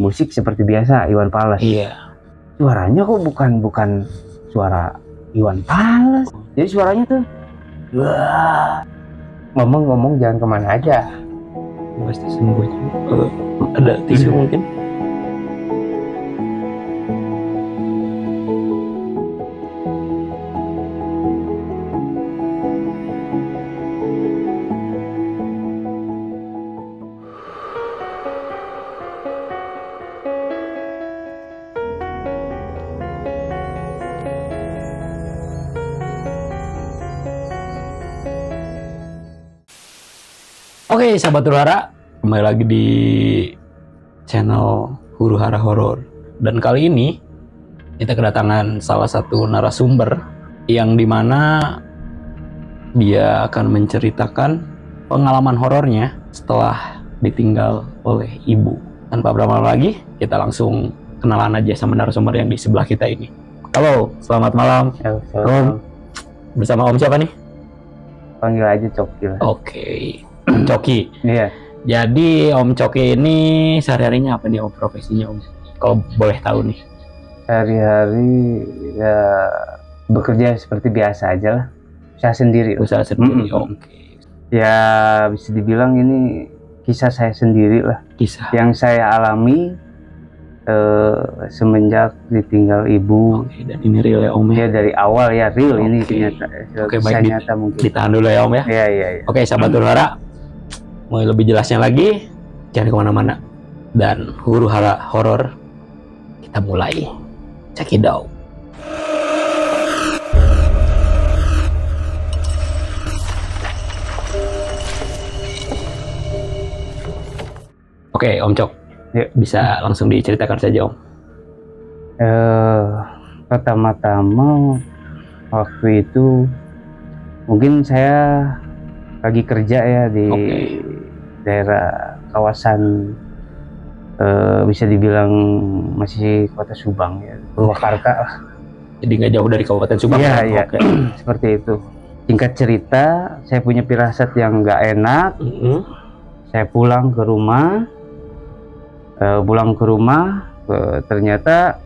musik seperti biasa Iwan Fals. Iya. Suaranya kok bukan suara Iwan Fals. Jadi suaranya tuh wah, ngomong-ngomong jangan kemana aja. Pasti sembuh. Ada tisu mungkin. Oke, sahabat Huru-Hara, kembali lagi di channel Huru-Hara Horor. Dan kali ini kita kedatangan salah satu narasumber yang dimana dia akan menceritakan pengalaman horornya setelah ditinggal oleh ibu. Tanpa berlama-lama lagi, kita langsung kenalan aja sama narasumber yang di sebelah kita ini. Halo, selamat malam. Om, bersama Om siapa nih? Panggil aja Coki lah. Oke. Om Coki. Iya. Jadi Om Coki ini sehari-harinya apa nih Om, profesinya Om? Kalau boleh tahu nih. Sehari-hari ya bekerja seperti biasa aja lah. Usaha sendiri. Usaha sendiri. Oke. Ya bisa dibilang ini kisah saya sendiri lah. Kisah yang saya alami semenjak ditinggal ibu. Oke, dan ini real ya Om ya? Ya dari awal ya real. Oke. Ini ternyata kisah nyata mungkin. Ditahan dulu ya Om ya? Iya. Oke, sahabat Huru-Hara, mau lebih jelasnya lagi, jangan kemana-mana. Dan Huru-Hara Horor, kita mulai. Check it out. Oke, Om Cok, Ya. bisa langsung diceritakan saja Om. Pertama-tama waktu itu mungkin saya lagi kerja ya di daerah kawasan bisa dibilang masih kota Subang ya, Purwakarta lah. Jadi nggak jauh dari Kabupaten Subang. Iya. Oke. Seperti itu. Singkat cerita, saya punya firasat yang nggak enak. Saya pulang ke rumah. Ternyata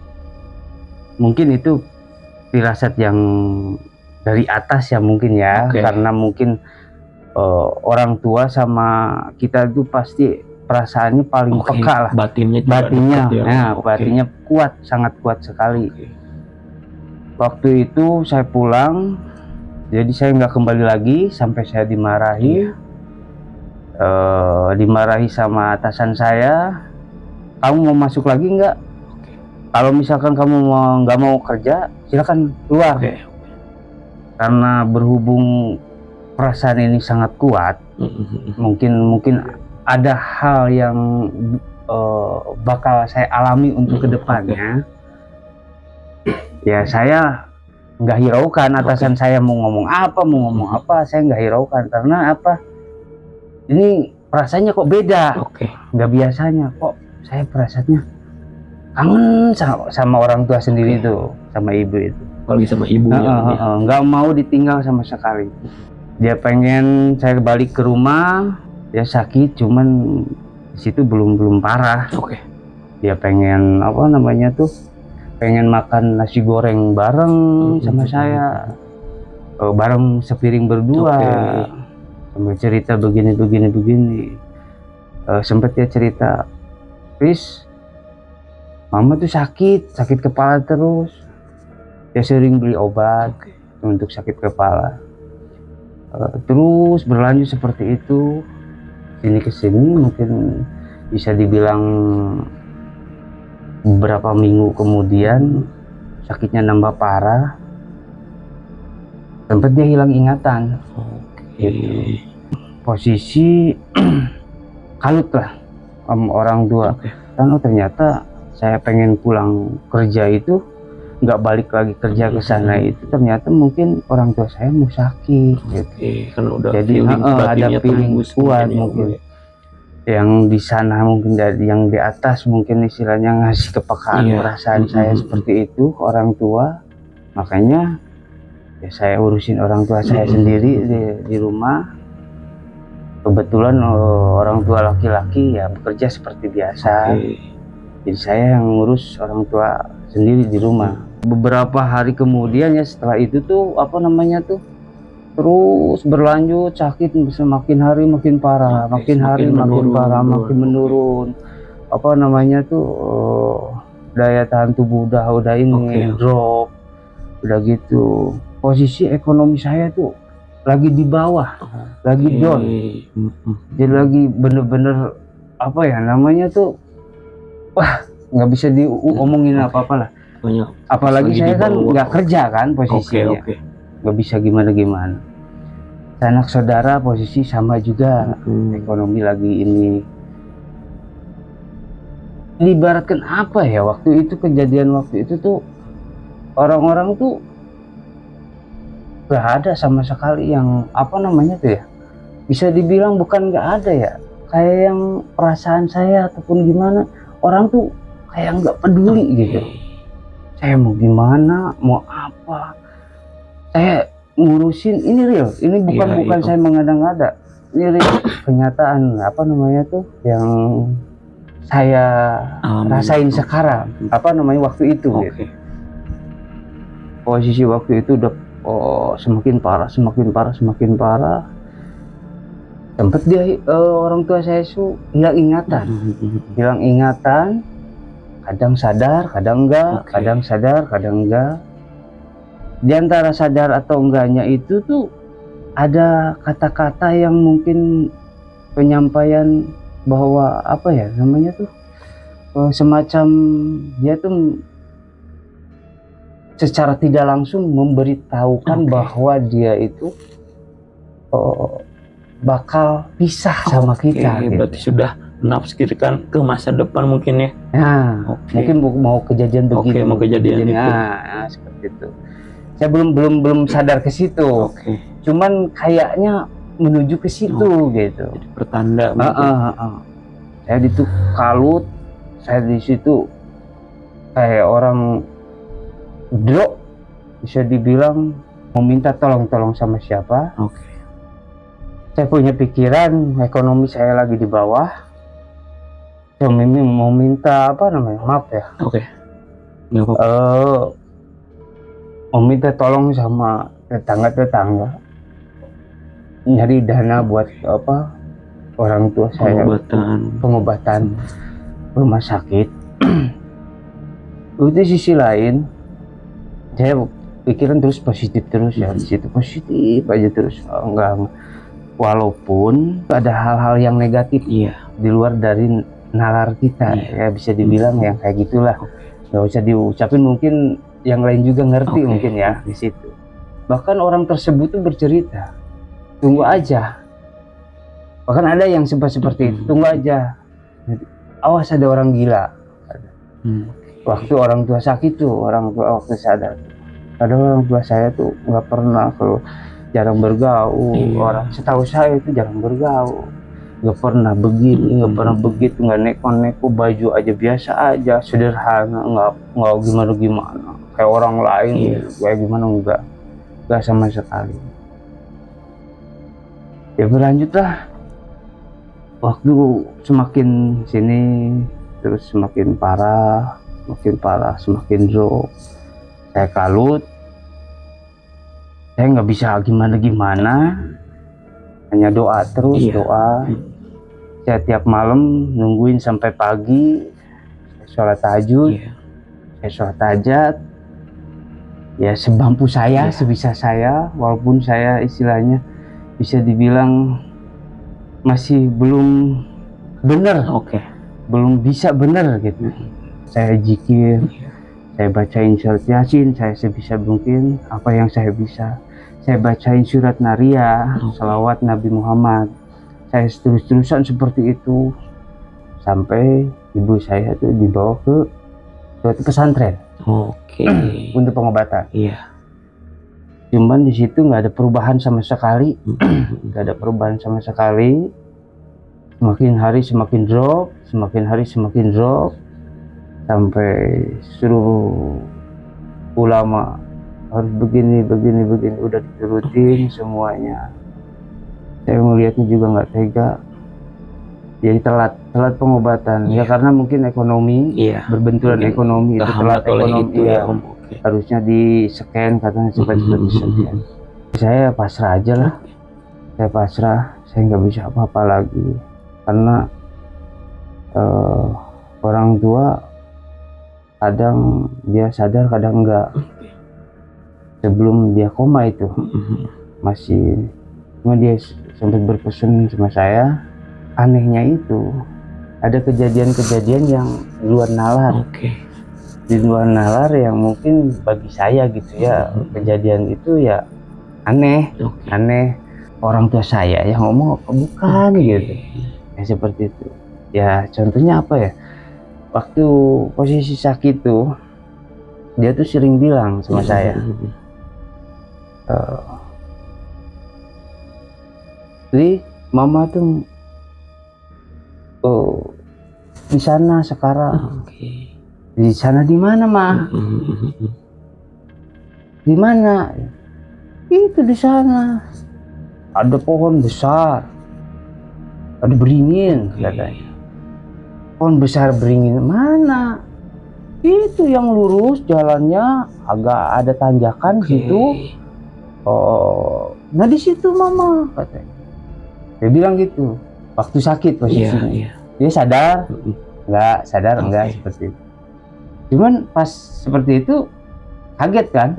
mungkin itu firasat yang dari atas ya mungkin ya. Karena mungkin orang tua sama kita itu pasti perasaannya paling peka lah. Batinnya ya. Batinnya kuat, sangat kuat sekali. Waktu itu saya pulang, jadi saya nggak kembali lagi sampai saya dimarahi. Dimarahi sama atasan saya. Kamu mau masuk lagi nggak? Kalau misalkan kamu nggak mau kerja, silakan keluar. Karena berhubung perasaan ini sangat kuat, mungkin ada hal yang bakal saya alami untuk kedepannya. Ya saya nggak hiraukan atasan saya mau ngomong apa, saya nggak hiraukan karena apa? Ini perasaannya kok beda, nggak biasanya kok. Saya perasaannya kangen sama orang tua sendiri tuh, sama ibu itu. Apalagi sama ibu. Nggak mau ditinggal sama sekali. Dia pengen saya balik ke rumah, dia sakit, cuman di situ belum parah. Dia pengen pengen makan nasi goreng bareng sama saya, bareng sepiring berdua, sambil cerita begini. Sempet dia cerita, Chris, mama tuh sakit kepala terus. Dia sering beli obat untuk sakit kepala. Terus berlanjut seperti itu, sini kesini mungkin bisa dibilang beberapa minggu kemudian sakitnya nambah parah. Sempat dia hilang ingatan. Gitu. Posisi kalut lah orang tua. Dan ternyata saya pengen pulang kerja itu nggak balik lagi kerja ke sana itu ternyata mungkin orang tua saya mau sakit gitu. Kan udah Jadi ada feeling kuat mungkin yang di sana, mungkin dari yang di atas mungkin istilahnya ngasih kepekaan perasaan saya seperti itu ke orang tua. Makanya ya saya urusin orang tua saya sendiri di rumah. Kebetulan orang tua laki-laki ya bekerja seperti biasa. Jadi saya yang ngurus orang tua sendiri di rumah. Beberapa hari kemudian ya setelah itu tuh apa namanya tuh terus berlanjut, sakit semakin hari makin parah, makin hari makin parah, makin menurun. Apa namanya tuh daya tahan tubuh udah ini drop, udah gitu. Posisi ekonomi saya tuh lagi di bawah, lagi down. Jadi lagi bener-bener apa ya namanya tuh, wah nggak bisa diomongin apa-apa lah. Apalagi saya kan nggak kerja kan posisinya, nggak bisa gimana-gimana. Anak saudara posisi sama juga, ekonomi lagi ini. Diibaratkan apa ya waktu itu, kejadian waktu itu tuh orang-orang tuh nggak ada sama sekali yang apa namanya tuh ya, bisa dibilang bukan nggak ada ya, kayak yang perasaan saya ataupun gimana, orang tuh kayak nggak peduli gitu. Saya mau gimana, mau apa, saya ngurusin ini real, ini bukan saya mengada-ngada, ini real, kenyataan apa namanya tuh yang saya rasain sekarang, apa namanya waktu itu. Gitu. Posisi waktu itu udah semakin parah, semakin parah. Tempat dia orang tua saya itu hilang ingatan, kadang sadar, kadang enggak, kadang sadar, kadang enggak. Di antara sadar atau enggaknya itu tuh ada kata-kata yang mungkin penyampaian bahwa apa ya namanya tuh semacam dia tuh secara tidak langsung memberitahukan bahwa dia itu bakal pisah sama kita. Gitu. Berarti sudah menafsirkan ke masa depan mungkin ya. Nah, mungkin mau kejadian begini, mau kejadian itu. Nah, seperti itu. Saya belum sadar ke situ. Cuman kayaknya menuju ke situ gitu. Jadi pertanda. Saya di situ kalut, saya di situ kayak orang drop, bisa dibilang meminta tolong sama siapa. Saya punya pikiran ekonomi saya lagi di bawah. Saya mau minta apa namanya, maaf ya. Mau minta tolong sama tetangga nyari dana buat apa orang tua saya pengobatan rumah sakit. Di sisi lain saya pikiran terus positif terus ya, di situ positif aja terus, enggak walaupun ada hal-hal yang negatif di luar dari nalar kita ya, bisa dibilang yang kayak gitulah, nggak usah diucapin, mungkin yang lain juga ngerti mungkin ya di situ. Bahkan orang tersebut tuh bercerita, tunggu aja. Bahkan ada yang seperti itu, tunggu aja. Awas ada orang gila. Waktu orang tua sakit tuh, orang tua waktu sadar. Ada orang tua saya tuh nggak pernah, kalau jarang bergaul. Orang setahu saya itu jarang bergaul. Nggak pernah begini, nggak pernah begitu, nggak neko-neko, baju aja biasa aja, sederhana, nggak gimana kayak orang lain, kayak gimana, nggak sama sekali. Ya berlanjutlah, waktu semakin sini terus semakin parah, semakin drop. Saya kalut, saya nggak bisa gimana, hanya doa terus, doa. Saya tiap malam nungguin sampai pagi, saya sholat tahajud, saya sholat hajat, ya semampu saya, sebisa saya, walaupun saya istilahnya bisa dibilang masih belum benar, belum bisa benar gitu. Saya zikir, saya bacain surat Yasin, saya sebisa mungkin apa yang saya bisa. Saya bacain surat Nariyah, salawat Nabi Muhammad. Saya terus-terusan seperti itu sampai ibu saya tuh dibawa ke suatu pesantren untuk pengobatan. Cuman di situ nggak ada perubahan sama sekali, Semakin hari semakin drop, sampai suruh ulama harus begini, udah diturutin semuanya. Saya melihatnya juga nggak tega. Jadi telat pengobatan ya karena mungkin ekonomi berbenturan mungkin ekonomi itu telat ekonomi itu, ya Om. Harusnya di scan katanya seperti scan. Saya pasrah aja lah. Saya pasrah, saya nggak bisa apa-apa lagi karena orang tua kadang dia sadar kadang enggak. Sebelum dia koma itu masih cuma dia sempat berpesan sama saya. Anehnya itu ada kejadian-kejadian yang luar nalar. Di luar nalar yang mungkin bagi saya gitu ya, kejadian itu ya aneh. Orang tua saya yang ngomong bukan gitu ya, seperti itu ya. Contohnya apa ya, waktu posisi sakit tuh dia tuh sering bilang sama saya, Li, mama tuh di sana sekarang. Di sana di mana, Ma? Di mana? Itu di sana. Ada pohon besar. Ada beringin, katanya. Pohon besar beringin mana? Itu yang lurus jalannya agak ada tanjakan situ. Nah di situ Mama, katanya. Dia bilang gitu. Waktu sakit posisinya. Dia sadar? Enggak, sadar enggak seperti itu. Cuman pas seperti itu kaget kan?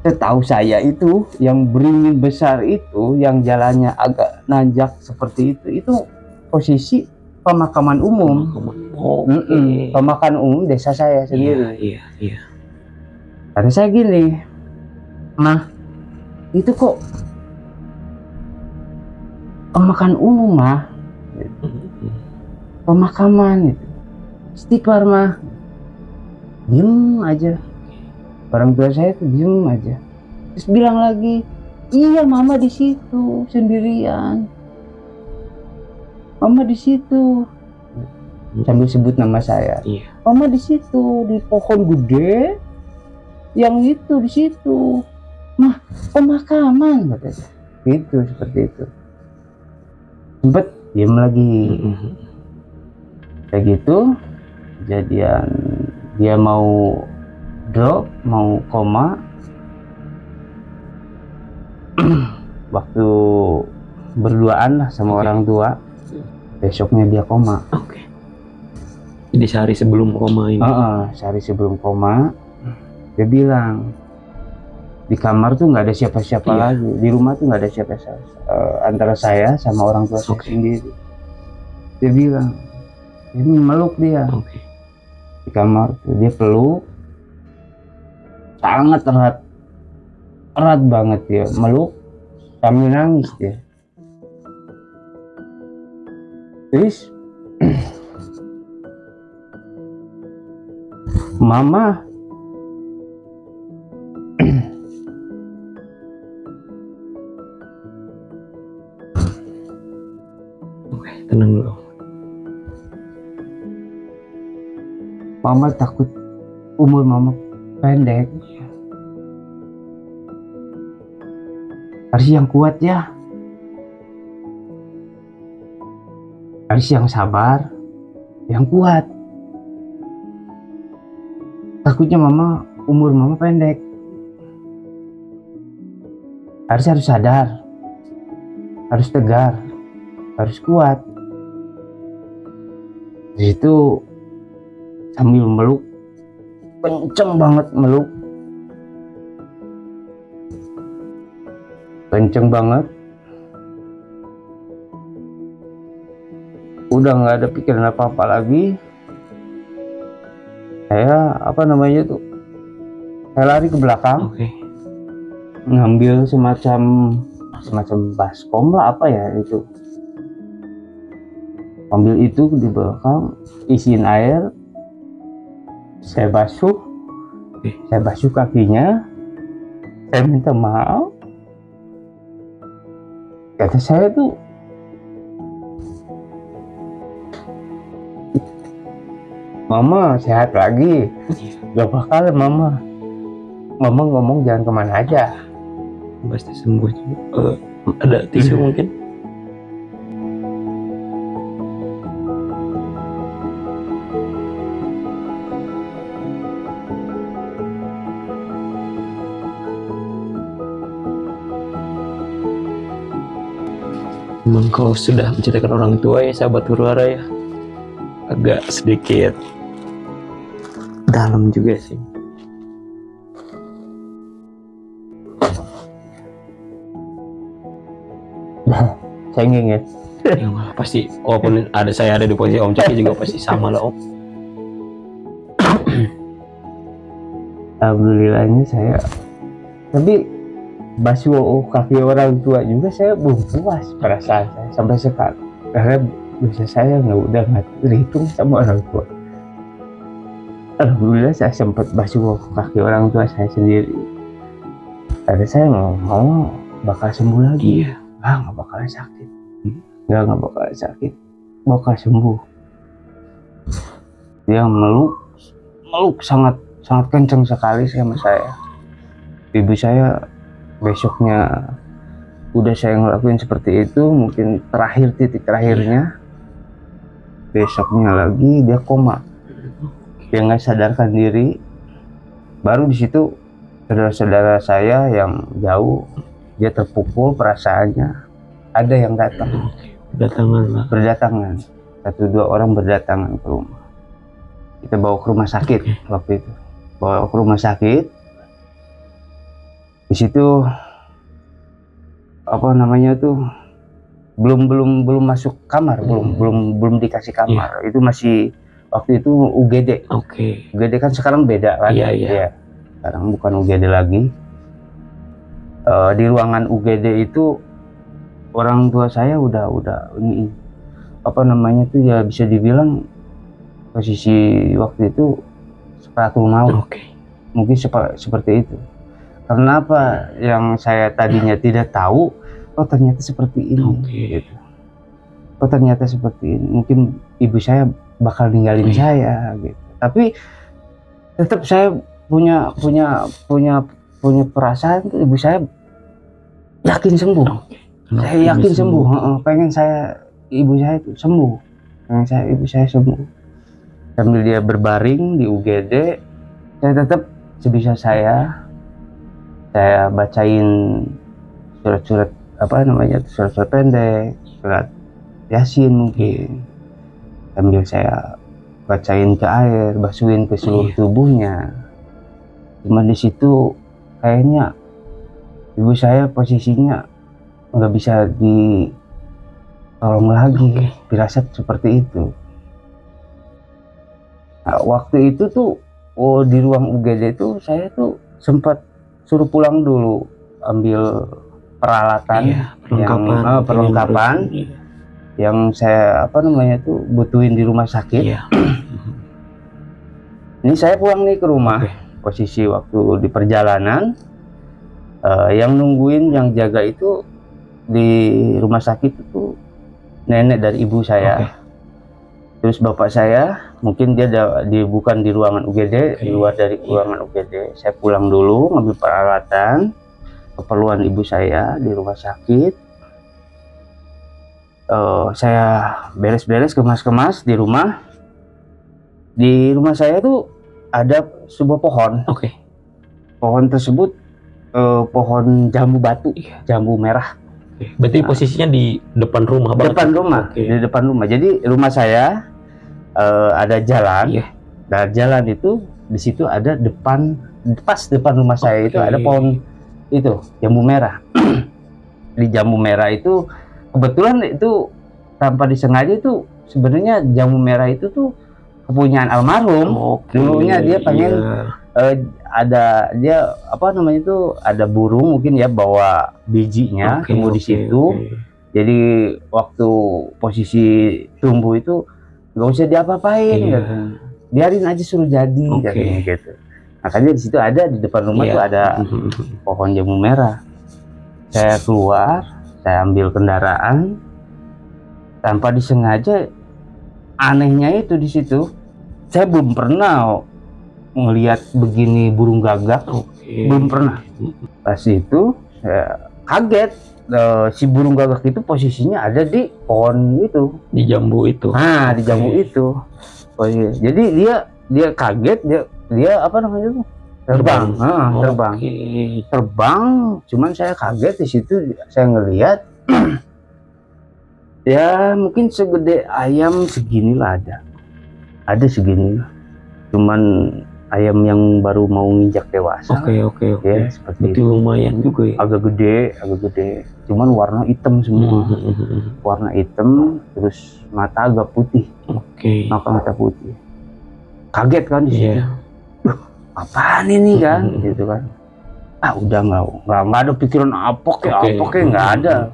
Setahu saya itu yang beringin besar itu, yang jalannya agak nanjak seperti itu posisi pemakaman umum. Pemakaman umum desa saya sendiri. Karena saya gini, nah itu kok pemakaman umum Mah, pemakaman itu istighfar Mah. Diem aja, orang tua saya tuh diem aja. Terus bilang lagi, iya Mama di situ sendirian, Mama di situ, sambil sebut nama saya. Mama di situ di pohon gede, yang itu di situ, Mah pemakaman katanya. Gitu seperti itu. Sempet diem lagi. Kayak gitu kejadian, dia mau drop, mau koma. Waktu berduaan lah sama orang tua, besoknya dia koma. Jadi sehari sebelum koma ini? Sehari sebelum koma dia bilang di kamar tuh nggak ada siapa-siapa lagi, di rumah tuh nggak ada siapa-siapa, antara saya sama orang tua saya sendiri. Dia bilang ini meluk dia di kamar tuh, dia peluk sangat erat banget, dia meluk sambil nangis dia. Terus Mama tenang dulu. Mama takut umur Mama pendek. Harus yang kuat ya, harus yang sabar, yang kuat. Takutnya umur Mama pendek. Harus sadar, harus tegar, harus kuat. Di situ sambil meluk, kenceng banget meluk, kenceng banget. Udah nggak ada pikiran apa-apa lagi. Saya saya lari ke belakang, ngambil semacam baskom lah apa ya itu. Ambil itu di belakang, isiin air, saya basuh kakinya, saya minta maaf. Kata saya tuh, Mama sehat lagi, gak bakal Mama ngomong jangan kemana aja, pasti sembuh. Ada tisu mungkin? Memang kalau sudah menceritakan orang tua ya sahabat Huru-Hara ya, agak sedikit dalam juga sih. Cengeng ya. Ya pasti, walaupun saya ada di posisi Om Coki juga pasti sama lah Om. Alhamdulillahnya saya, tapi basuh kaki orang tua juga saya belum puas perasaan saya sampai sekarang, karena bisa saya udah nggak terhitung sama orang tua. Alhamdulillah saya sempat basuh kaki orang tua saya sendiri, karena saya mau bakal sembuh lagi. Iya. Nggak bakalan sakit, nggak bakalan sakit, bakal sembuh. Dia meluk sangat kencang sekali sama saya. Ibu saya besoknya udah saya ngelakuin seperti itu, mungkin titik terakhirnya besoknya lagi dia koma, dia nggak sadarkan diri. Baru di situ saudara-saudara saya yang jauh, dia terpukul perasaannya, ada yang datang, berdatangan 1-2 orang berdatangan ke rumah. Kita bawa ke rumah sakit waktu itu, bawa ke rumah sakit. Di situ apa namanya tuh belum masuk kamar, belum dikasih kamar. Itu masih waktu itu UGD. UGD kan sekarang beda kan? Iya. Sekarang bukan UGD lagi. Di ruangan UGD itu orang tua saya udah ini apa namanya tuh ya, bisa dibilang posisi waktu itu separatul maut. Mungkin seperti itu. Karena apa yang saya tadinya tidak tahu, ternyata seperti ini. Gitu. Ternyata seperti ini. Mungkin ibu saya bakal ninggalin saya gitu. Tapi tetap saya punya perasaan tuh ibu saya yakin sembuh. Saya yakin sembuh. Pengen ibu saya itu sembuh. Ibu saya sembuh. Sambil dia berbaring di UGD, saya tetap sebisa saya bacain surat-surat surat-surat pendek, surat Yasin mungkin. Sambil saya bacain ke air, basuhin ke seluruh tubuhnya. Cuma di situ kayaknya ibu saya posisinya nggak bisa ditolong lagi, firasat seperti itu. Nah, waktu itu tuh di ruang UGD itu saya tuh sempat suruh pulang dulu, ambil peralatan, perlengkapan yang saya butuhin di rumah sakit. Ini saya pulang nih ke rumah. Posisi waktu di perjalanan, yang nungguin, yang jaga itu di rumah sakit itu nenek dari ibu saya. Terus bapak saya mungkin dia bukan di ruangan UGD, di luar dari ruangan UGD. Saya pulang dulu ngambil peralatan keperluan ibu saya di rumah sakit. Saya beres-beres, kemas-kemas di rumah. Di rumah saya tuh ada sebuah pohon. Pohon tersebut pohon jambu batu, jambu merah. Berarti posisinya di depan rumah banget. Di depan rumah. Jadi rumah saya ada jalan. Dan jalan itu di situ ada pas depan rumah saya itu ada pohon itu jambu merah. Di jambu merah itu kebetulan itu tanpa disengaja itu sebenarnya jambu merah itu tuh kepunyaan almarhum. Dulunya dia pengen ada ada burung mungkin ya bawa bijinya tumbuh di situ. Jadi waktu posisi tumbuh itu nggak usah diapa-apain, gitu. Biarin aja suruh jadi, gitu. Makanya di situ ada di depan rumah tuh ada pohon jambu merah. Saya keluar, saya ambil kendaraan tanpa disengaja. Anehnya itu di situ saya belum pernah melihat begini burung gagak, belum pernah. Pas itu saya kaget, si burung gagak itu posisinya ada di pohon itu, di jambu itu. Di jambu itu. Jadi dia kaget, dia terbang. Terbang. Cuman saya kaget di situ, saya ngelihat Ya mungkin segede ayam seginilah ada segini, cuman ayam yang baru mau nginjak dewasa. Oke. Ya seperti itu lumayan juga ya. Agak gede, cuman warna hitam semua. Warna hitam, terus mata agak putih. Mata putih. Kaget kan di situ. Apaan ini kan, gitu kan. Udah nggak ada pikiran apok nggak ada.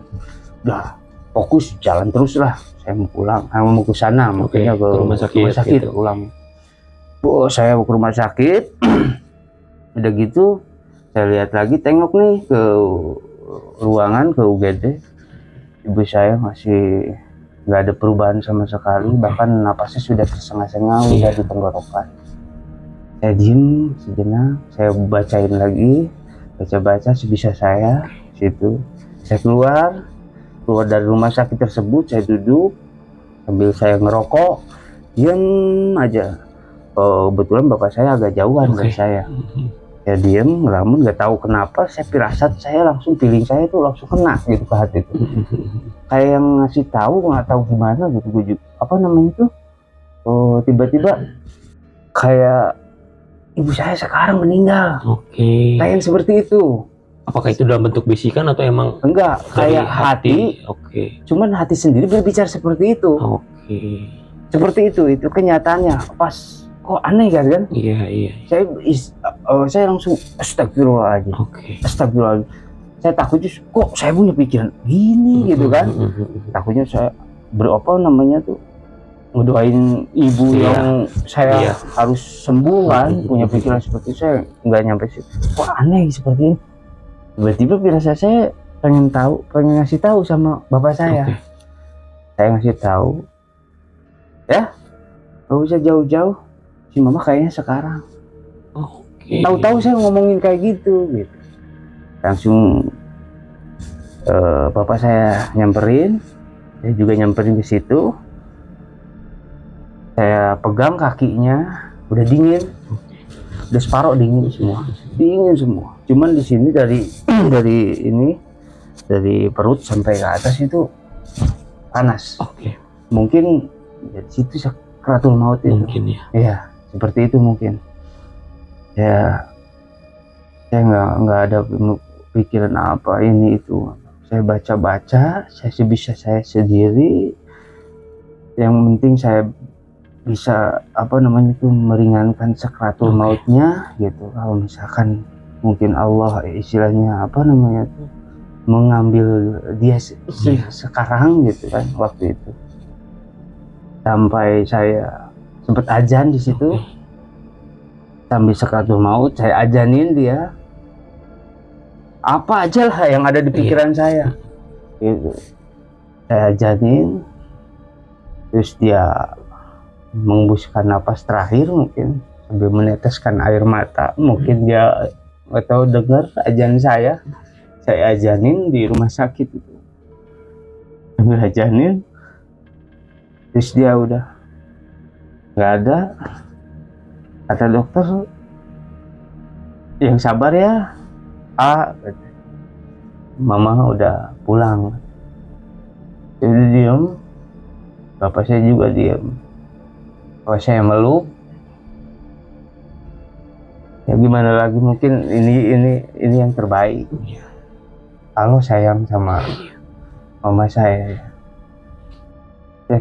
Udah fokus jalan terus lah. Saya mau pulang, mau ke sana, makanya ke rumah sakit gitu. Pulang. Saya ke rumah sakit. Udah gitu, saya lihat lagi, tengok nih ke ruangan, ke UGD. Ibu saya masih nggak ada perubahan sama sekali, bahkan napasnya sudah tersengal-sengal, udah di tenggorokan. Saya diem sejenak, saya bacain lagi, baca sebisa saya. Situ saya keluar dari rumah sakit tersebut, saya duduk sambil saya ngerokok, diam aja. Kebetulan bapak saya agak jauhan dari saya. Saya diem, ngelamun, nggak tahu kenapa saya firasat saya langsung, feeling saya tuh langsung kena gitu ke hati tuh. Kayak yang ngasih tahu, nggak tahu gimana gitu, apa namanya tuh, tiba-tiba kayak ibu saya sekarang meninggal. Kayak seperti itu. Apakah itu dalam bentuk bisikan atau emang? Enggak, kayak hati. Cuman hati sendiri berbicara seperti itu. Seperti itu kenyataannya. Pas kok aneh kan? Iya. Saya langsung astagfirullahaladzim. Astagfirullahaladzim. Saya takutnya kok saya punya pikiran gini gitu kan. Takutnya saya ngedoain ibu yang saya harus sembuh kan, punya pikiran seperti itu. Saya nggak nyampe sih. Kok aneh seperti ini. Tiba-tiba firasat saya pengen ngasih tahu sama bapak saya. Saya ngasih tahu, ya nggak usah jauh-jauh, si mama kayaknya sekarang. Tahu-tahu saya ngomongin kayak gitu. Langsung bapak saya nyamperin, saya juga nyamperin ke situ. Saya pegang kakinya, udah dingin. Udah separuh dingin semua. Cuman di sini dari perut sampai ke atas itu panas. Mungkin di situ sakratul maut itu. Mungkin ya. Iya, seperti itu mungkin. Ya, saya nggak ada pikiran apa ini itu. Saya baca, saya sebisa saya sendiri. Yang penting saya bisa meringankan sakratul mautnya gitu. Kalau misalkan mungkin Allah istilahnya mengambil dia sekarang gitu kan, waktu itu sampai saya sempat azan di situ. Sambil sakratul maut saya ajanin dia apa aja lah yang ada di pikiran saya gitu. Saya ajanin, terus dia menghembuskan napas terakhir, mungkin sambil meneteskan air mata. Mungkin dia nggak tahu dengar ajan saya ajanin di rumah sakit itu, sambil ajanin, terus dia udah nggak ada. Kata dokter, yang sabar ya, mama udah pulang. Jadi diem, bapak saya juga diem. Kalau saya meluk, ya gimana lagi, mungkin ini yang terbaik. Kalau sayang sama mama saya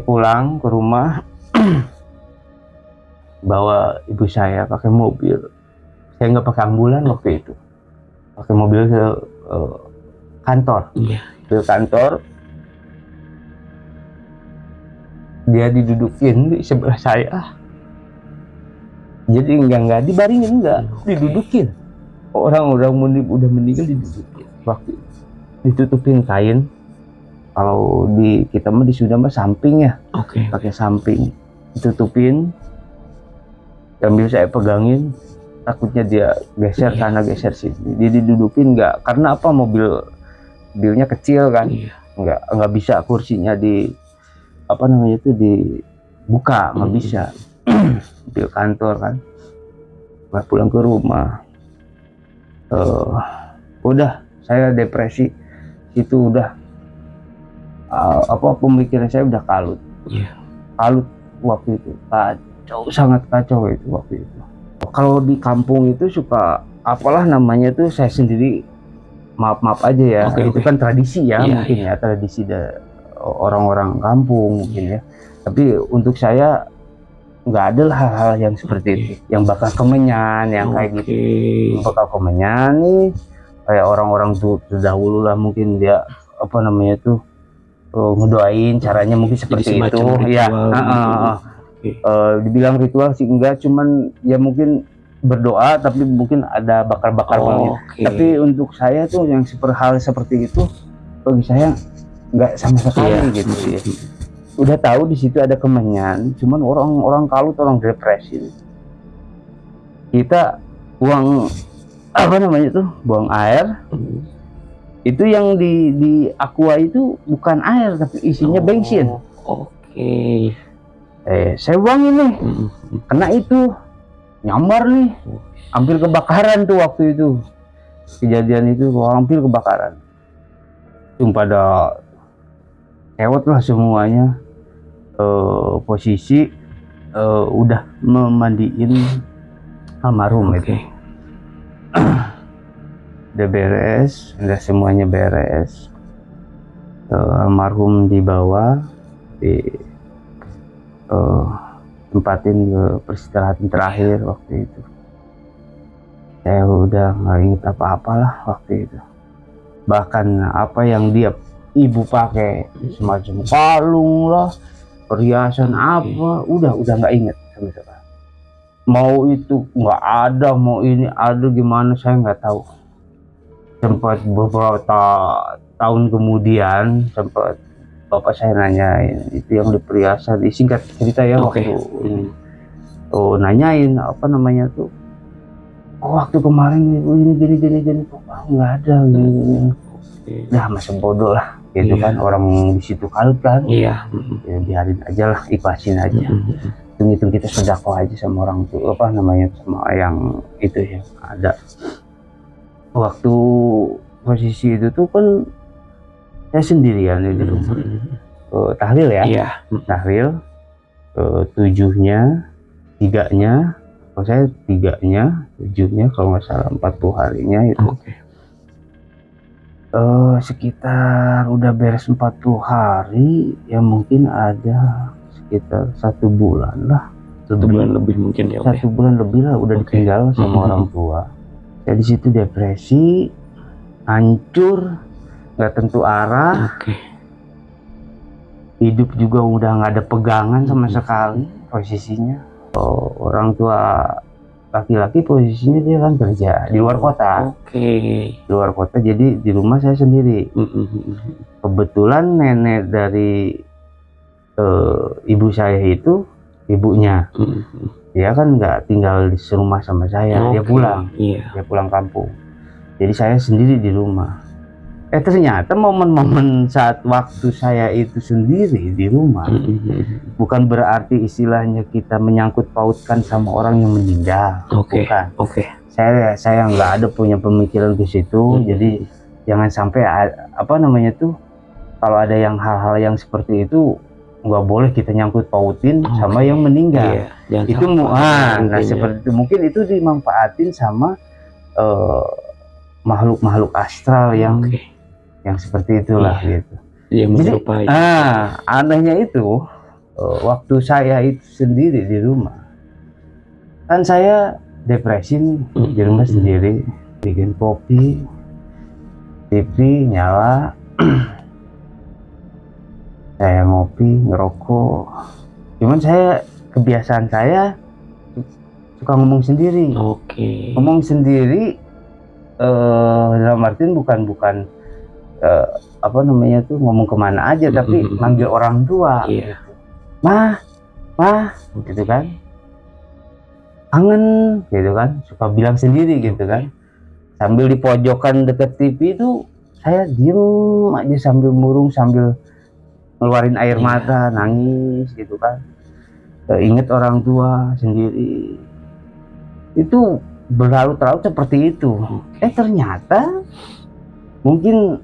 pulang ke rumah, bawa ibu saya pakai mobil. Saya nggak pakai ambulan waktu itu, pakai mobil ke kantor. Ke kantor, dia didudukin di sebelah saya. Jadi enggak dibaringin, enggak didudukin. Orang udah meninggal didudukin. Waktu itu ditutupin kain. Kalau di kita mah di Sunda mah samping ya. Pakai samping, ditutupin. Sambil saya pegangin, takutnya dia geser karena geser sini. Dia didudukin enggak, karena apa, mobilnya kecil kan. Enggak bisa kursinya dibuka, nggak bisa. Di kantor kan. Pas pulang ke rumah, udah saya depresi itu, udah apa pemikiran saya udah kalut. Kalut waktu itu, kacau, sangat kacau itu waktu itu. Kalau di kampung itu suka apalah namanya tuh, saya sendiri maaf aja ya, itu kan tradisi ya, mungkin ya tradisi orang-orang kampung mungkin ya. Tapi untuk saya nggak ada hal-hal yang seperti itu, yang bakal kemenyan, yang kayak gitu. Bakal kemenyan nih, kayak orang-orang tuh terdahulu lah, mungkin dia apa namanya tuh ngedoain, caranya mungkin seperti itu ya. Dibilang ritual sih enggak, cuman ya mungkin berdoa, tapi mungkin ada bakar-bakar tapi untuk saya tuh yang hal seperti itu bagi saya nggak sama sekali gitu ya. Udah tahu di situ ada kemenyan, cuman orang kalut, orang depresi. Kita buang apa namanya tuh, buang air. Itu yang di aqua itu bukan air, tapi isinya bensin. Saya buang ini, kena itu, nyambar nih, hampir kebakaran tuh waktu itu. Kejadian itu hampir kebakaran. Cuma pada lewat lah semuanya. Posisi udah memandiin almarhum itu. Udah beres, udah semuanya beres. Almarhum dibawa tempatin ke peristirahatan terakhir waktu itu. Saya udah nggak inget apa-apalah waktu itu. Bahkan apa yang ibu pakai, semacam kalung lah, perhiasan apa, udah nggak inget sama sekali. Mau itu nggak ada, mau ini ada, gimana saya nggak tahu. Sempat beberapa tahun kemudian sempat bapak saya nanyain itu yang di perhiasan, disingkat cerita ya waktu ini. Nanyain apa namanya tuh, waktu kemarin ini gini kok nggak ada gini. Nah, masih bodoh lah gitu kan, orang di situ kalut kan. Ya, biarin aja lah, ikhlasin aja. Hitung kita sedekah aja sama orang tua, apa namanya, sama yang itu yang ada. Waktu posisi itu tuh kan saya sendirian di rumah. Tahlil ya, tahlil 7-nya, 3-nya, kalau saya 3-nya, 7-nya kalau nggak salah 40 harinya itu. Sekitar udah beres 40 hari ya, mungkin ada sekitar 1 bulan lah. 1 bulan lebih mungkin ya. 1 bulan lebih lah udah ditinggal sama orang tua. Saya di situ depresi, hancur, nggak tentu arah. Hidup juga udah nggak ada pegangan sama sekali posisinya. Orang tua laki-laki posisinya dia kan kerja di luar kota. Di luar kota, jadi di rumah saya sendiri. Kebetulan nenek dari ibu saya itu, ibunya, dia kan nggak tinggal di serumah sama saya, dia pulang, dia pulang kampung. Jadi saya sendiri di rumah. Ternyata momen-momen saat waktu saya itu sendiri di rumah, bukan berarti istilahnya kita menyangkut pautkan sama orang yang meninggal. Bukan. Saya nggak ada punya pemikiran ke situ. Jadi jangan sampai apa namanya tuh, kalau ada yang hal-hal yang seperti itu nggak boleh kita nyangkut pautin sama yang meninggal. Itu seperti itu. Mungkin itu dimanfaatin sama makhluk-makhluk astral yang seperti itulah gitu. Jadi anehnya itu waktu saya itu sendiri di rumah, kan saya depresi di rumah sendiri, bikin kopi, TV nyala, saya ngopi, ngerokok. Cuman saya, kebiasaan saya suka ngomong sendiri. Ngomong sendiri dalam artian bukan apa namanya tuh ngomong kemana aja, tapi manggil orang tua. Mah gitu kan, kangen gitu kan, suka bilang sendiri gitu kan. Sambil di pojokan deket TV itu saya diem aja sambil murung, sambil ngeluarin air mata, nangis gitu kan. Inget orang tua sendiri. Itu berlarut-larut seperti itu. Ternyata mungkin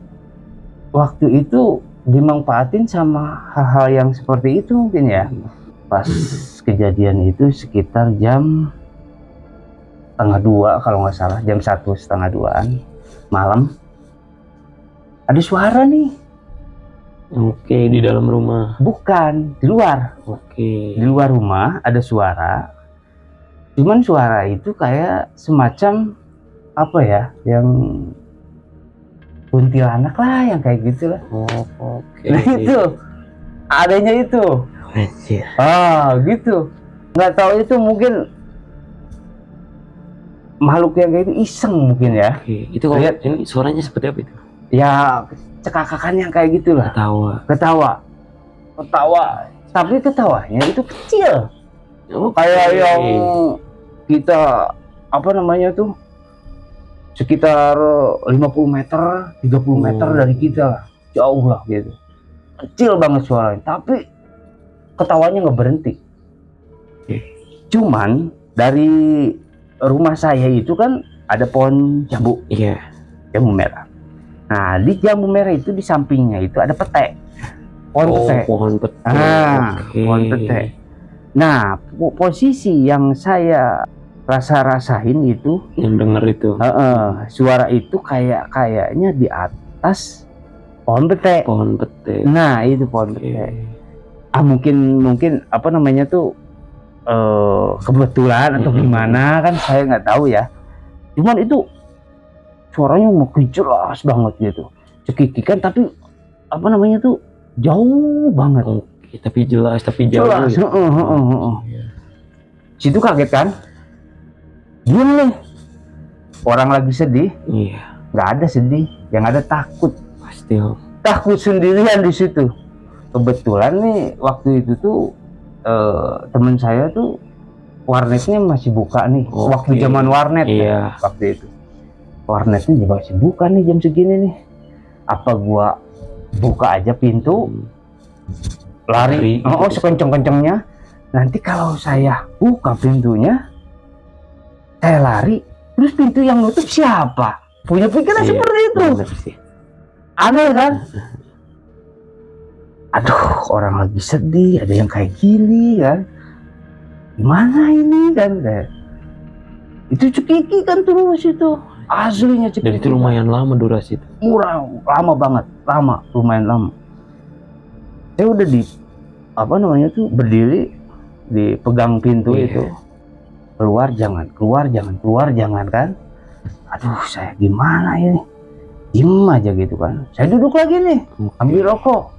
waktu itu dimanfaatin sama hal-hal yang seperti itu mungkin ya. Pas kejadian itu sekitar jam 1:30 kalau nggak salah, jam 1:30 malam, ada suara nih. Oke, di dalam rumah? Bukan, di luar. Oke. Di luar rumah ada suara. Cuman suara itu kayak semacam apa ya, yang kuntilanak lah, yang kayak gitu lah. Oh, oke. Nah itu, adanya itu. Anjir. Gitu. Nggak tahu itu mungkin makhluk yang kayak itu iseng mungkin ya. Oke. Itu kalau Lihat. ini suaranya seperti apa itu? Ya cekakakan yang kayak gitulah. Ketawa. Tapi ketawanya itu kecil. Okay. Kayak yang kita apa namanya tuh, sekitar 50 meter, 30 meter dari kita lah. Jauh lah gitu. Kecil banget suaranya, tapi ketawanya nggak berhenti. Cuman dari rumah saya itu kan ada pohon jambu. Iya. Jambu merah. Nah, di jambu merah itu di sampingnya itu ada pete. Pohon pete. Pohon pete. Pohon pete. Nah, posisi yang saya rasain itu, yang dengar itu, suara itu kayaknya di atas pohon pete. Pohon pete. Nah, itu pohon pete. Mungkin apa namanya tuh, kebetulan atau gimana kan saya nggak tahu ya. Cuman itu suaranya makin jelas banget gitu, cekikikan, tapi apa namanya tuh jauh banget. Oke, tapi jelas, tapi jauh. Jelas. Situ kaget kan, diem nih, orang lagi sedih. Iya. Nggak ada sedih, yang ada takut. Pasti. Takut sendirian di situ. Kebetulan nih waktu itu tuh temen saya tuh warnetnya masih buka nih. Waktu zaman warnet. Iya. Waktu itu warnetnya juga masih buka nih jam segini nih. Apa gua buka aja pintu, lari sekenceng-kencengnya. Nanti kalau saya buka pintunya, saya lari, terus pintu yang nutup siapa? Punya pikiran seperti itu. Aneh kan? Aduh, orang lagi sedih, ada yang kayak gini kan? Gimana ini kan? Itu cekiki kan terus itu. Aslinya cekiki. Dan itu lumayan lama durasi itu. Lama banget, lumayan lama. Saya udah berdiri, dipegang pintu itu. Keluar jangan kan? Aduh, saya gimana ini? Diem aja gitu kan. Saya duduk lagi nih, ambil rokok.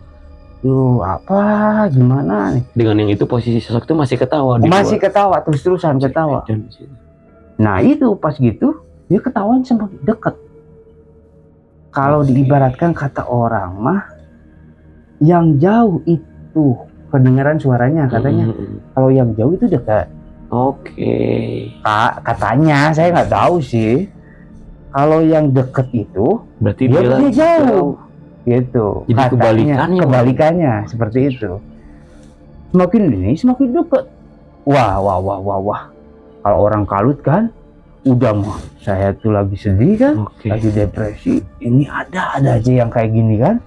Gimana nih? Dengan yang itu posisi sosok itu masih ketawa. Ketawa, terus-terusan ketawa. Nah itu pas gitu, dia ketawanya semakin dekat. Kalau diibaratkan kata orang mah, yang jauh itu kedengaran suaranya katanya. Kalau yang jauh itu dekat. Katanya, saya nggak tahu sih. Kalau yang deket itu, berarti dia jauh. Gitu. Jadi kebalikannya seperti itu. Semakin dekat. Wah. Kalau orang kalut kan, udah mah saya tuh lagi sedih kan, lagi depresi. Ini ada aja yang kayak gini kan.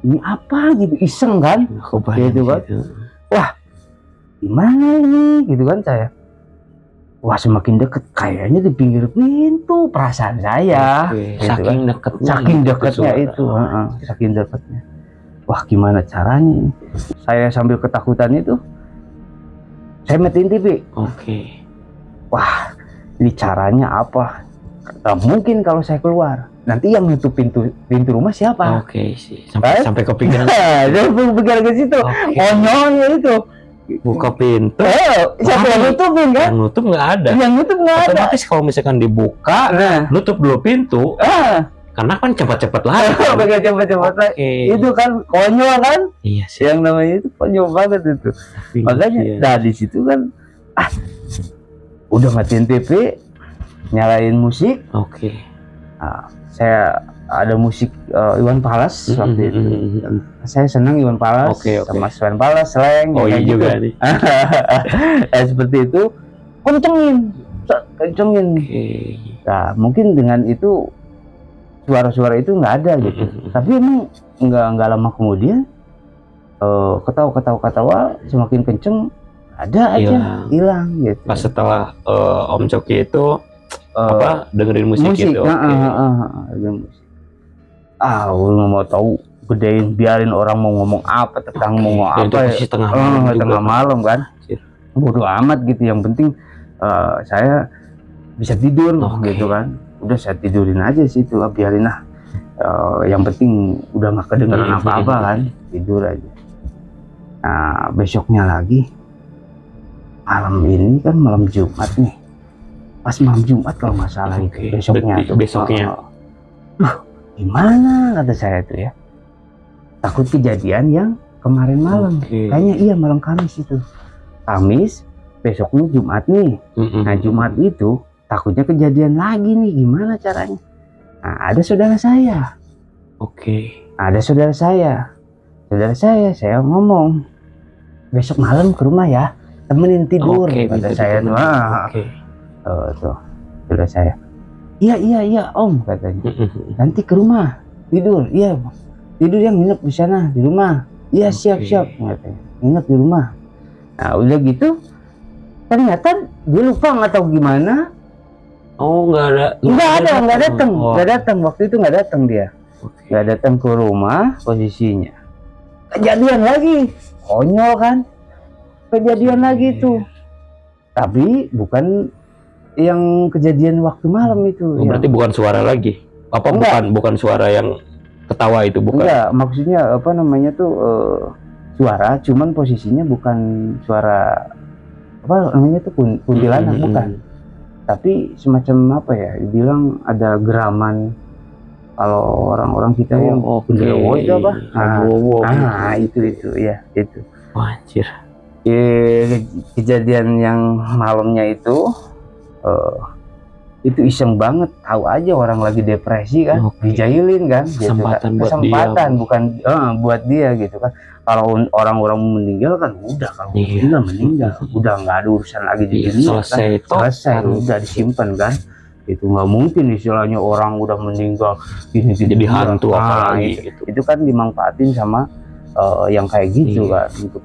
Ini apa gitu, iseng kan? Gitu kan. Wah, gimana ini? Gitu kan saya. Wah, semakin deket, kayaknya di pinggir pintu, perasaan saya. Gitu saking deketnya itu. Saking deketnya. Wah, gimana caranya? Saya sambil ketakutan itu, saya matiin TV. Wah, ini caranya apa? Mungkin kalau saya keluar, nanti yang nutup pintu rumah siapa? Sampai kepikiran. Sampai ke situ. Konyolnya itu. Buka pintu, siapa yang nutupin kan? Yang nutup nggak ada. Otomatis kalau misalkan dibuka, nutup dulu pintu, karena kan cepat-cepat lagi. Itu kan konyol kan? Iya sih. Yang namanya itu konyol banget itu. Makanya di situ kan, udah matiin TV, nyalain musik. Saya ada musik Iwan Fals waktu itu. Saya senang Iwan Fals, sama Iwan Fals, Slank. Juga nih. Seperti itu, kencengin. Nah, mungkin dengan itu suara-suara itu nggak ada gitu. Tapi emang nggak lama kemudian ketawa semakin kenceng, ada aja hilang gitu. Pas setelah Om Coki itu dengerin musik itu. Lu mau tahu, gedein, biarin orang mau ngomong apa, tetang mau ngomong apa ya, tengah malam kan. Bodoh amat gitu, yang penting saya bisa tidur gitu kan. Udah saya tidurin aja situ, biarin lah. Yang penting udah nggak kedengeran apa-apa kan, tidur aja. Nah, besoknya lagi, malam ini kan malam Jumat nih, pas malam Jumat kalau nggak salah itu besoknya. Gimana kata saya tuh ya, takut kejadian yang kemarin malam. Kayaknya iya malam Kamis itu. Kamis, besoknya Jumat nih. Nah, Jumat itu takutnya kejadian lagi nih, gimana caranya? Nah, ada saudara saya. Ada saudara saya. Saya ngomong, besok malam ke rumah ya, temenin tidur, kata saya tuh. Tuh, saudara saya. Iya Om, katanya. Nanti ke rumah tidur. Iya, tidur yang nginep di sana di rumah. Iya, siap, katanya. Nginep di rumah. Nah, udah gitu, ternyata dia lupa nggak tahu gimana. Nggak datang. Waktu itu nggak datang dia. Nggak datang ke rumah, posisinya kejadian lagi, konyol kan, kejadian lagi tuh. Tapi bukan yang kejadian waktu malam itu. Berarti bukan suara lagi? Apa bukan suara yang ketawa itu? Bukan? Enggak, maksudnya apa namanya tuh suara, cuman posisinya bukan suara apa namanya tuh kuntilanak, bukan. Tapi semacam apa ya, dibilang ada geraman. Kalau orang-orang kita yang genderuwo itu apa? Itu ya, itu. Anjir. Kejadian yang malamnya itu iseng banget, tahu aja orang lagi depresi kan, dijailin kan, kesempatan bukan buat dia gitu kan. Kalau orang-orang meninggal kan udah, kalau meninggal udah nggak ada urusan lagi di dunia, selesai udah disimpan kan. Itu nggak mungkin istilahnya orang udah meninggal gini jadi hantu apalagi itu kan dimanfaatin sama yang kayak gitu kan, untuk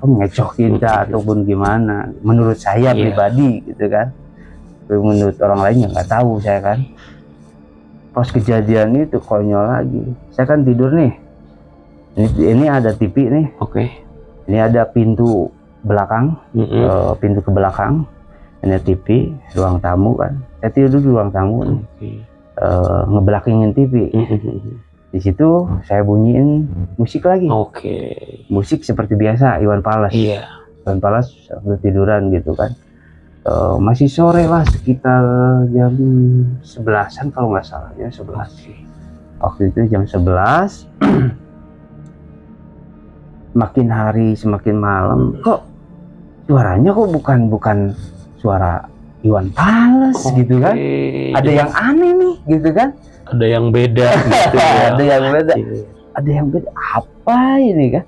mengecoh kita ataupun gimana, menurut saya pribadi gitu kan. Menurut orang lain nggak tahu saya kan. Pas kejadian itu konyol lagi, saya kan tidur nih, ini ada TV nih, ini ada pintu belakang, pintu ke belakang, ini TV, ruang tamu kan. Saya tidur di ruang tamu nih, ngebelakangin TV. Di situ saya bunyiin musik lagi. Musik seperti biasa, Iwan Fals. Iwan Fals udah tiduran gitu kan. Masih sore lah, sekitar jam 11-an kalau nggak salah, ya 11. Waktu itu jam 11. Makin hari semakin malam, kok suaranya kok bukan suara Iwan Fals gitu kan. Ada yang aneh nih gitu kan. Ada yang beda gitu ya. Ada yang beda. Apa ini kan?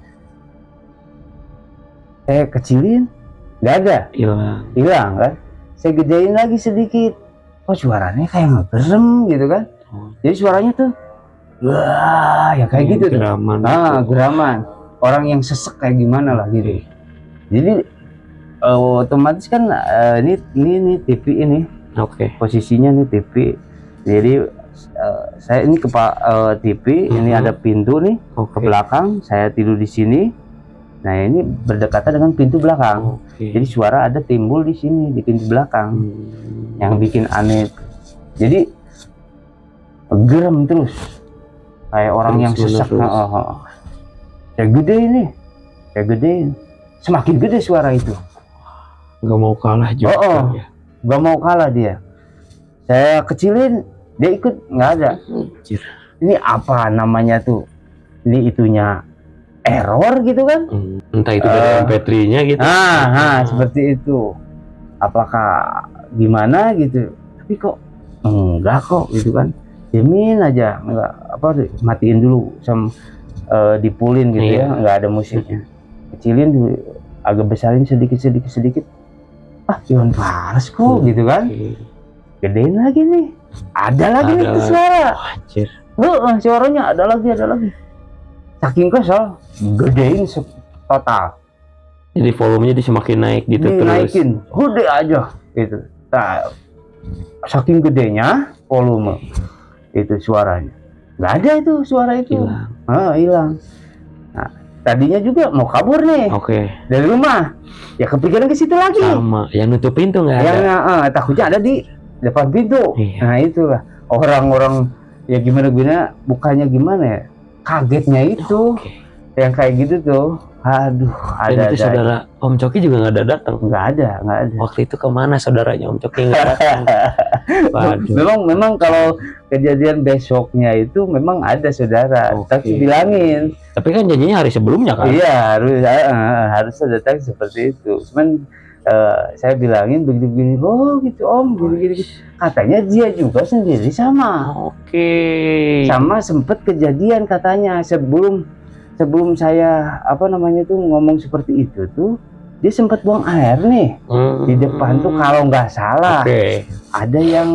Saya kecilin, nggak ada. Hilang kan. Saya gedein lagi sedikit. Kok suaranya kayak ngegerem gitu kan. Jadi suaranya tuh wah, ya kayak gitu tuh. Geraman. Orang yang sesek kayak gimana lah gitu. Jadi otomatis kan ini TV ini. Posisinya nih TV. Jadi saya ini ke TV, ini ada pintu nih ke belakang, saya tidur di sini. Nah, ini berdekatan dengan pintu belakang. Jadi suara ada timbul di sini di pintu belakang. Yang bikin aneh. Jadi gerem terus. Kayak orang yang sesak. Kayak gede ini. Kayak gede. Semakin gede suara itu. Nggak mau kalah juga. Nggak mau kalah dia. Saya kecilin, dia ikut, nggak ada. Ini apa namanya tuh? Ini itunya error gitu kan? Entah itu dari MP3-nya gitu. Seperti itu. Apakah gimana gitu? Tapi kok enggak kok gitu kan? Diamin aja, enggak matiin dulu sama dipulin gitu ya, nggak ada musiknya. Kecilin dulu, agak besarin sedikit. Iwan Fals kok gitu kan. Gedein lagi nih. ada lagi itu suara. Anjir. Suaranya ada lagi. Saking kesel, gedein total. Jadi volumenya semakin naik gitu terus. Naikin, gede aja gitu. Nah, saking gedenya volume itu suaranya. Nggak ada itu suara itu. Hilang. Nah, tadinya juga mau kabur nih. Dari rumah. Ya kepikiran ke situ lagi. Sama, yang nutup pintu nggak ada. Takutnya ada di depan pintu. Nah itulah orang-orang ya gimana bukanya gimana ya, kagetnya itu yang kayak gitu tuh. Aduh, ada itu saudara Om Coki juga nggak ada datang. Nggak ada. Waktu itu kemana saudaranya Om Coki nggak datang? memang kalau kejadian besoknya itu memang ada saudara, tapi bilangin. Tapi kan janjinya hari sebelumnya kan? Iya, harus datang seperti itu. Cuman saya bilangin begini-begini, oh gitu Om, gini-gini. Katanya dia juga sendiri sama. Sama sempet kejadian katanya sebelum saya ngomong seperti itu tuh, dia sempat buang air nih di depan tuh kalau nggak salah. Ada yang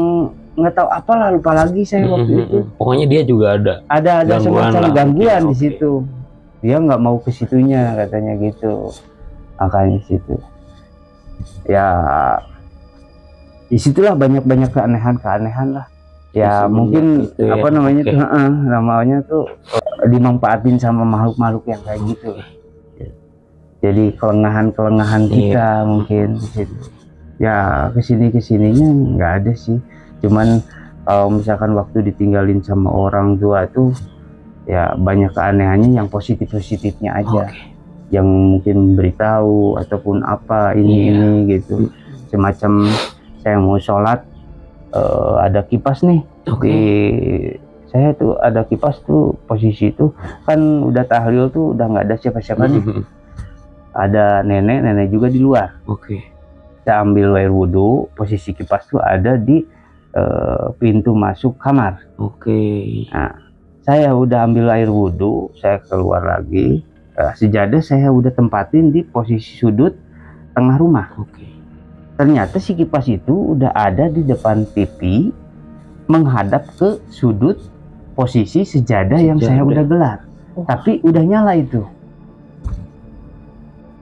nggak tahu apalah, lupa lagi saya waktu itu. Pokoknya dia juga ada semacam gangguan di situ. Dia nggak mau ke situnya katanya gitu. Makanya situ. Ya disitulah banyak keanehan lah. Ya mungkin gitu ya. Namanya tuh dimanfaatin sama makhluk-makhluk yang kayak gitu. Jadi kelengahan kita mungkin gitu. Ya kesininya nggak ada sih. Cuman kalau misalkan waktu ditinggalin sama orang tua tuh ya banyak keanehannya yang positifnya aja. Yang mungkin beritahu ataupun apa ini gitu. Semacam saya mau sholat, ada kipas nih. Saya tuh ada kipas tuh, posisi tuh kan udah tahlil tuh udah nggak ada siapa-siapa nih. Ada nenek juga di luar. Saya ambil air wudhu, posisi kipas tuh ada di pintu masuk kamar. Nah, saya udah ambil air wudhu, saya keluar lagi. Sejadah saya udah tempatin di posisi sudut tengah rumah. Ternyata si kipas itu udah ada di depan TV, menghadap ke sudut posisi sejadah yang saya udah gelar. Tapi udah nyala itu.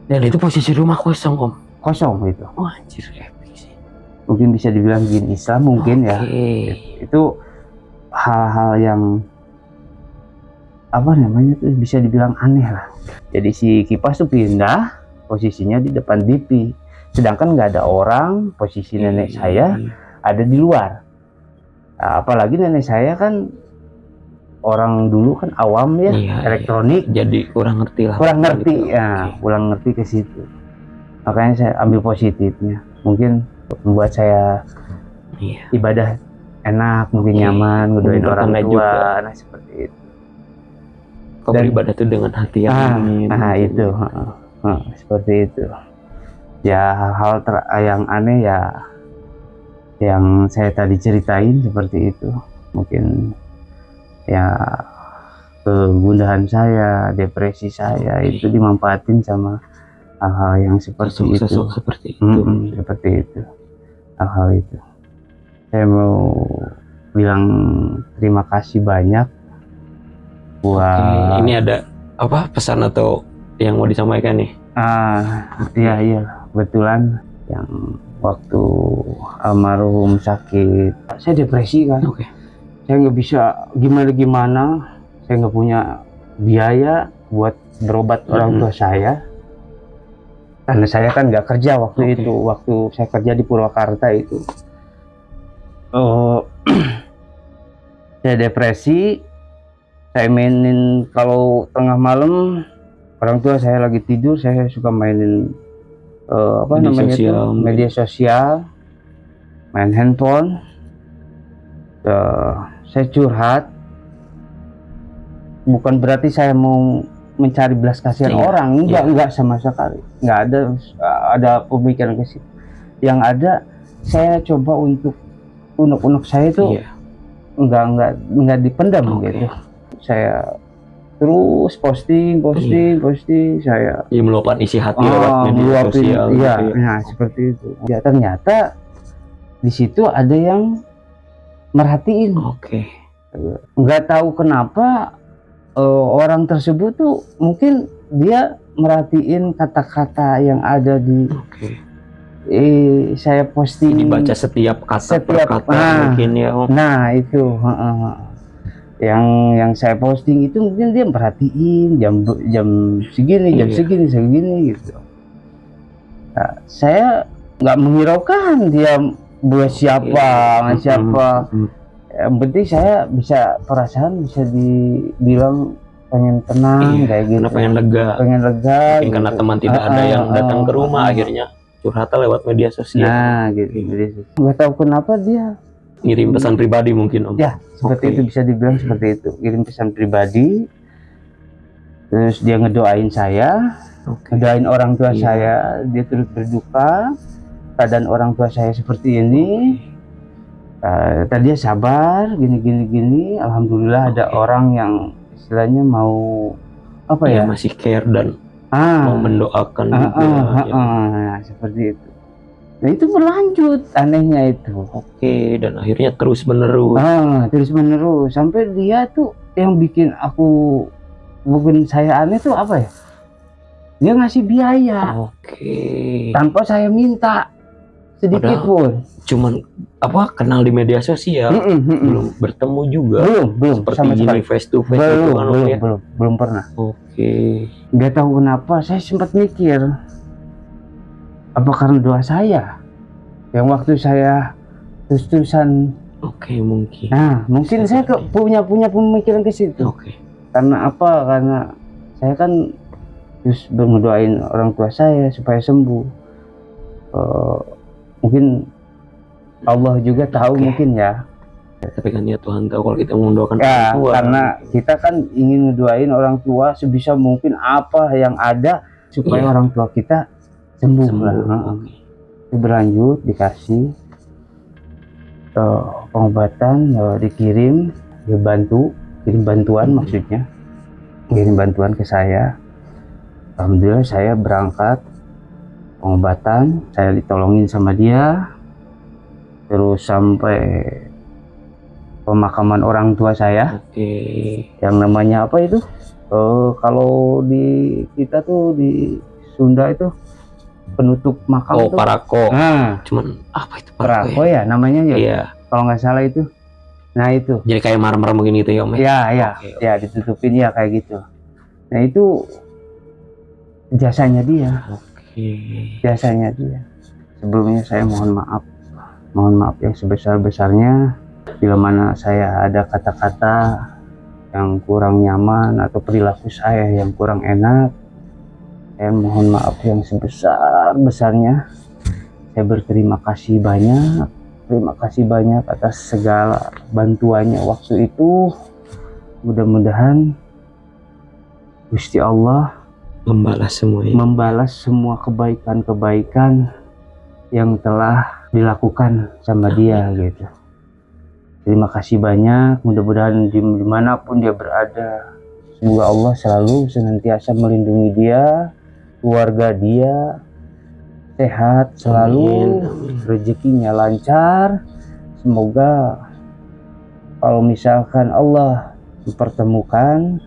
Dan itu posisi rumah kosong Om? Kosong itu. Anjir, epic sih. Mungkin bisa dibilang jin Islam mungkin ya. Itu hal-hal yang bisa dibilang aneh lah. Jadi si kipas tuh pindah posisinya di depan TV. Sedangkan nggak ada orang, posisi nenek saya ada di luar. Nah, apalagi nenek saya kan orang dulu kan awam ya, elektronik. Jadi kurang ngerti kurang ngerti ke situ. Makanya saya ambil positifnya. Mungkin membuat saya ibadah enak, mungkin nyaman, ngedoain orang tua, nah seperti itu. Kau beribadah tuh dengan hati yang itu, seperti itu. Ya hal yang aneh ya yang saya tadi ceritain seperti itu. Mungkin ya kegundahan saya, depresi saya itu dimanfaatin sama hal-hal yang seperti itu. Seperti itu. Hal-hal itu. Saya mau bilang terima kasih banyak buat. Ini ada apa pesan atau yang mau disampaikan nih? Iya kebetulan yang waktu almarhum sakit saya depresi kan. Saya nggak bisa gimana, saya nggak punya biaya buat berobat orang tua saya karena saya kan nggak kerja waktu itu. Waktu saya kerja di Purwakarta itu saya depresi. Saya mainin kalau tengah malam orang tua saya lagi tidur, saya suka mainin media sosial, main handphone. Saya curhat, bukan berarti saya mau mencari belas kasihan orang, enggak sama sekali, nggak ada pemikiran ke situ. Yang ada saya coba untuk unek-unek saya itu nggak dipendam gitu. Saya terus posting saya meluapkan isi hati lewat media sosial. Nah seperti itu. Ya ternyata di situ ada yang merhatiin. Nggak tahu kenapa orang tersebut tuh mungkin dia merhatiin kata-kata yang ada di saya posting, dibaca setiap kata per kata mungkin ya. Nah itu yang saya posting itu mungkin dia perhatiin jam segini, jam segini gitu. Nah, saya nggak menghiraukan dia buat siapa. Yang penting saya bisa perasaan bisa dibilang pengen tenang kayak gitu. Pengen lega. Mungkin karena teman tidak ada yang datang ke rumah, akhirnya curhat lewat media sosial. Nah gitu. Nggak tahu kenapa dia ngirim pesan pribadi mungkin Om. Ya seperti itu, bisa dibilang seperti itu, kirim pesan pribadi. Terus dia ngedoain saya, ngedoain orang tua saya, dia turut berduka keadaan orang tua saya seperti ini. Tadi dia sabar gini. Alhamdulillah ada orang yang istilahnya mau apa ya, masih care dan mau mendoakan juga. Seperti itu. Nah itu berlanjut, anehnya itu. Dan akhirnya terus menerus. Terus menerus sampai dia tuh yang bikin saya aneh tuh apa ya? Dia ngasih biaya. Tanpa saya minta sedikit pun. Cuman kenal di media sosial, belum bertemu juga. Belum seperti ini face to face belum pernah. Nggak tahu kenapa saya sempat mikir, apa karena doa saya yang waktu saya terus-terusan. Mungkin. Nah mungkin saya punya pemikiran ke situ. Karena apa? Karena saya kan terus berdoain orang tua saya supaya sembuh. Mungkin Allah juga tahu mungkin ya. Tapi kan ya Tuhan tahu kalau kita mendoakan orang tua. Karena kita kan ingin ngedoain orang tua sebisa mungkin apa yang ada supaya orang tua kita sembuh. Berlanjut dikasih pengobatan, dikirim, kirim bantuan maksudnya, kirim bantuan ke saya. Alhamdulillah saya berangkat pengobatan, saya ditolongin sama dia, terus sampai pemakaman orang tua saya. Yang namanya apa itu? Kalau di kita tuh di Sunda itu penutup makam tuh. Parako. Cuman apa itu parako ya namanya ya? Iya. Kalau nggak salah itu. Nah itu. Jadi kayak marmer mungkin gitu ya Om? Ya ditutupin ya kayak gitu. Nah itu jasanya dia. Jasanya dia. Sebelumnya saya mohon maaf yang sebesar-besarnya bila mana saya ada kata-kata yang kurang nyaman atau perilaku saya yang kurang enak. Saya mohon maaf yang sebesar-besarnya. Saya berterima kasih banyak. Terima kasih banyak atas segala bantuannya waktu itu. Mudah-mudahan Gusti Allah membalas semua kebaikan-kebaikan yang telah dilakukan sama dia gitu. Terima kasih banyak. Mudah-mudahan dimanapun dia berada, semoga Allah selalu senantiasa melindungi dia, keluarga dia sehat selalu, rezekinya lancar. Semoga kalau misalkan Allah mempertemukan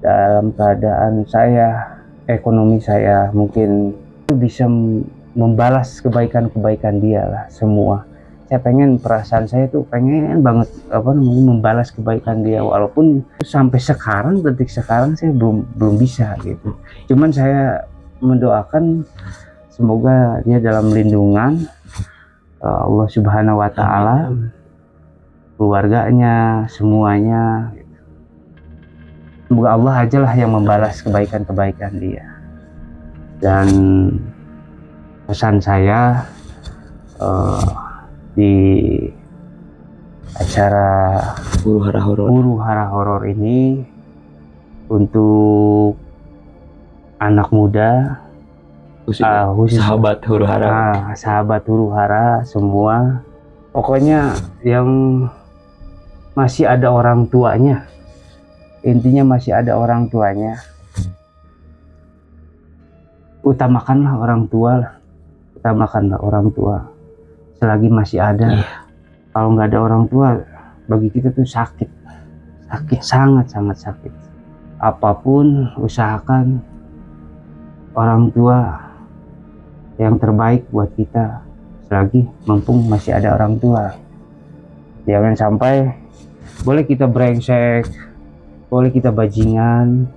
dalam keadaan saya, ekonomi saya mungkin bisa membalas kebaikan-kebaikan dia lah semua. Saya pengen, perasaan saya tuh pengen banget membalas kebaikan dia, walaupun sampai sekarang, detik sekarang saya belum bisa gitu. Cuman saya mendoakan semoga dia dalam lindungan Allah Subhanahu wa Ta'ala, keluarganya, semuanya. Semoga Allah ajalah yang membalas kebaikan-kebaikan dia. Dan pesan saya di acara Huru Hara Horor ini untuk anak muda, khusus sahabat Huru Hara, sahabat Huru Hara semua, pokoknya yang masih ada orang tuanya, intinya masih ada orang tuanya, utamakanlah orang tua selagi masih ada. Kalau nggak ada orang tua, bagi kita tuh sakit, sangat sakit. Apapun usahakan orang tua yang terbaik buat kita selagi mumpung masih ada orang tua. Jangan sampai boleh kita brengsek, boleh kita bajingan,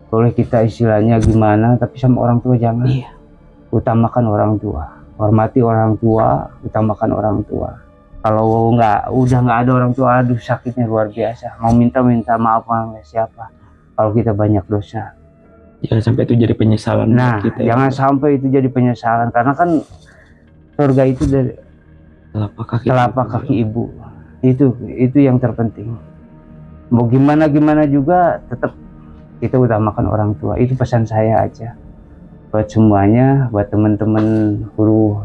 boleh kita istilahnya gimana, tapi sama orang tua jangan. Utamakan orang tua, hormati orang tua, utamakan orang tua. Kalau udah nggak ada orang tua, aduh sakitnya luar biasa. Mau minta maaf sama siapa kalau kita banyak dosa. Jangan sampai itu jadi penyesalan. Nah, kita, jangan sampai itu jadi penyesalan, karena kan surga itu dari telapak kaki ibu. Itu yang terpenting. Mau gimana juga tetap kita utamakan orang tua. Itu pesan saya aja buat semuanya, buat teman-teman huru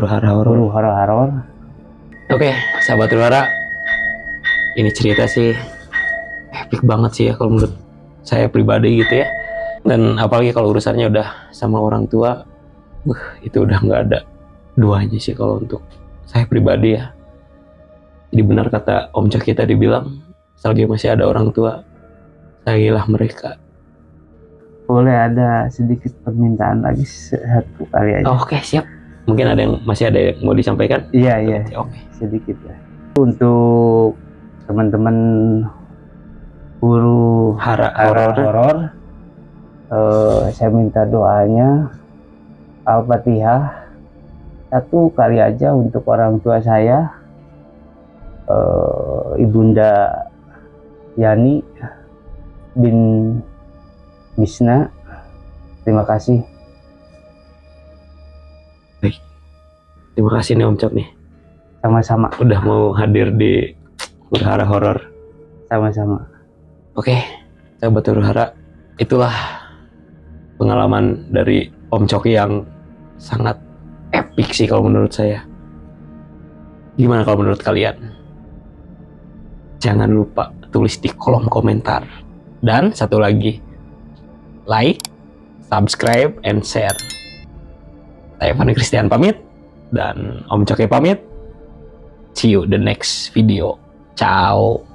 hara horor. Oke, sahabat Huru-Hara, ini cerita sih epic banget sih ya kalau menurut saya pribadi gitu ya. Dan apalagi kalau urusannya udah sama orang tua, itu udah nggak ada duanya sih kalau untuk saya pribadi ya. Jadi benar kata Om Cok kita dibilang, selagi masih ada orang tua, sayangilah mereka. Boleh ada sedikit permintaan lagi satu kali aja. Oke, siap. Mungkin masih ada yang mau disampaikan? Iya. Oke. Sedikit ya. Untuk teman-teman Huru-Hara horor, saya minta doanya Al-Fatihah 1 kali aja untuk orang tua saya, Ibunda Yani bin Misna. Terima kasih. Baik. Terima kasih nih Om Cok nih. Sama-sama. Udah mau hadir di Huru-Hara horor. Sama-sama. Oke, sahabat Huru-Hara, itulah pengalaman dari Om Coki yang sangat epic sih kalau menurut saya. Gimana kalau menurut kalian? Jangan lupa tulis di kolom komentar. Dan satu lagi, like, subscribe, and share. Saya Fani Christian pamit, dan Om Coki pamit. See you the next video. Ciao.